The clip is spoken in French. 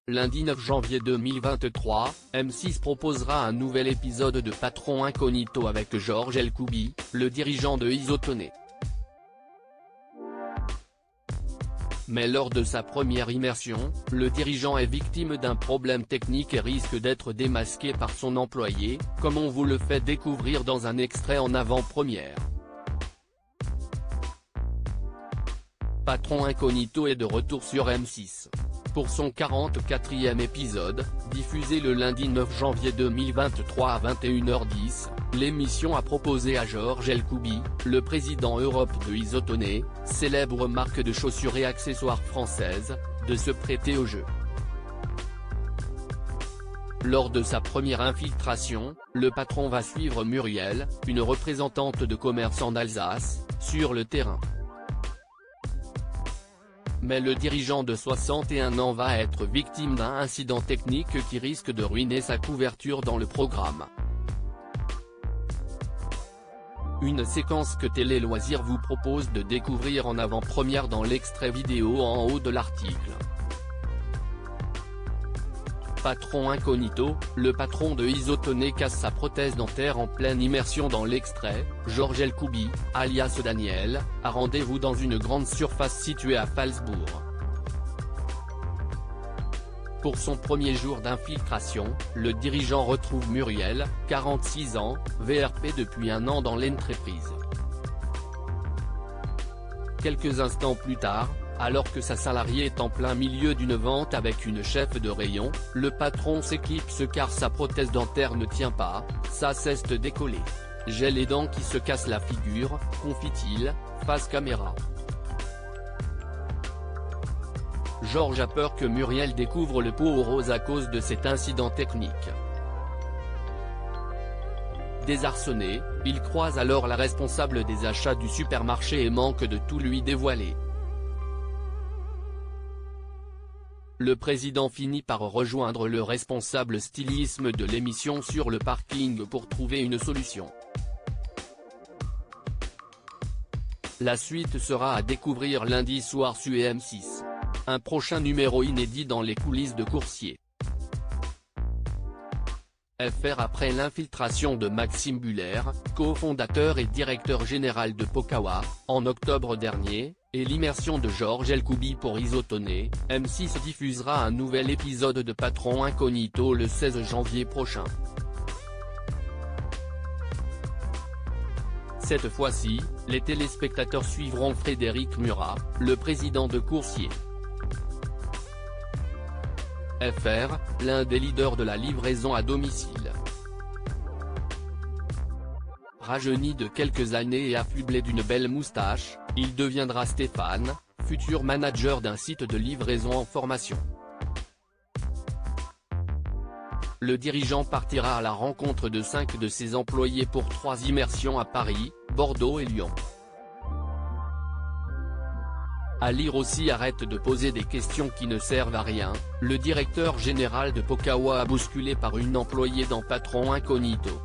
lundi 9 janvier 2023, M6 proposera un nouvel épisode de Patron Incognito avec Georges Elkoubi, le dirigeant de Isotoné. Mais lors de sa première immersion, le dirigeant est victime d'un problème technique et risque d'être démasqué par son employé, comme on vous le fait découvrir dans un extrait en avant-première. Patron Incognito est de retour sur M6. Pour son 44e épisode, diffusé le lundi 9 janvier 2023 à 21h10, l'émission a proposé à Georges Elkoubi, le président Europe de Isotoné, célèbre marque de chaussures et accessoires française, de se prêter au jeu. Lors de sa première infiltration, le patron va suivre Muriel, une représentante de commerce en Alsace, sur le terrain. Mais le dirigeant de 61 ans va être victime d'un incident technique qui risque de ruiner sa couverture dans le programme. Une séquence que Télé Loisirs vous propose de découvrir en avant-première dans l'extrait vidéo en haut de l'article. Patron Incognito, le patron de Isotoné casse sa prothèse dentaire en pleine immersion dans l'extrait. Georges Elkoubi, alias Daniel, a rendez-vous dans une grande surface située à Phalsbourg. Pour son premier jour d'infiltration, le dirigeant retrouve Muriel, 46 ans, VRP depuis un an dans l'entreprise. Quelques instants plus tard, alors que sa salariée est en plein milieu d'une vente avec une chef de rayon, le patron s'éclipse car sa prothèse dentaire ne tient pas, ça cesse de décoller. J'ai les dents qui se cassent la figure, confie-t-il, face caméra. Georges a peur que Muriel découvre le pot rose à cause de cet incident technique. Désarçonné, il croise alors la responsable des achats du supermarché et manque de tout lui dévoiler. Le président finit par rejoindre le responsable stylisme de l'émission sur le parking pour trouver une solution. La suite sera à découvrir lundi soir sur M6. Un prochain numéro inédit dans les coulisses de Coursier. FR après l'infiltration de Maxime Buller, cofondateur et directeur général de Pokawa, en octobre dernier, et l'immersion de Georges Elkoubi pour Isotoné, M6 diffusera un nouvel épisode de Patron Incognito le 16 janvier prochain. Cette fois-ci, les téléspectateurs suivront Frédéric Murat, le président de Coursier. FR, l'un des leaders de la livraison à domicile. Rajeuni de quelques années et affublé d'une belle moustache, il deviendra Stéphane, futur manager d'un site de livraison en formation. Le dirigeant partira à la rencontre de 5 de ses employés pour 3 immersions à Paris, Bordeaux et Lyon. À lire aussi arrête de poser des questions qui ne servent à rien, le directeur général de Pokawa a bousculé par une employée dans Patron Incognito.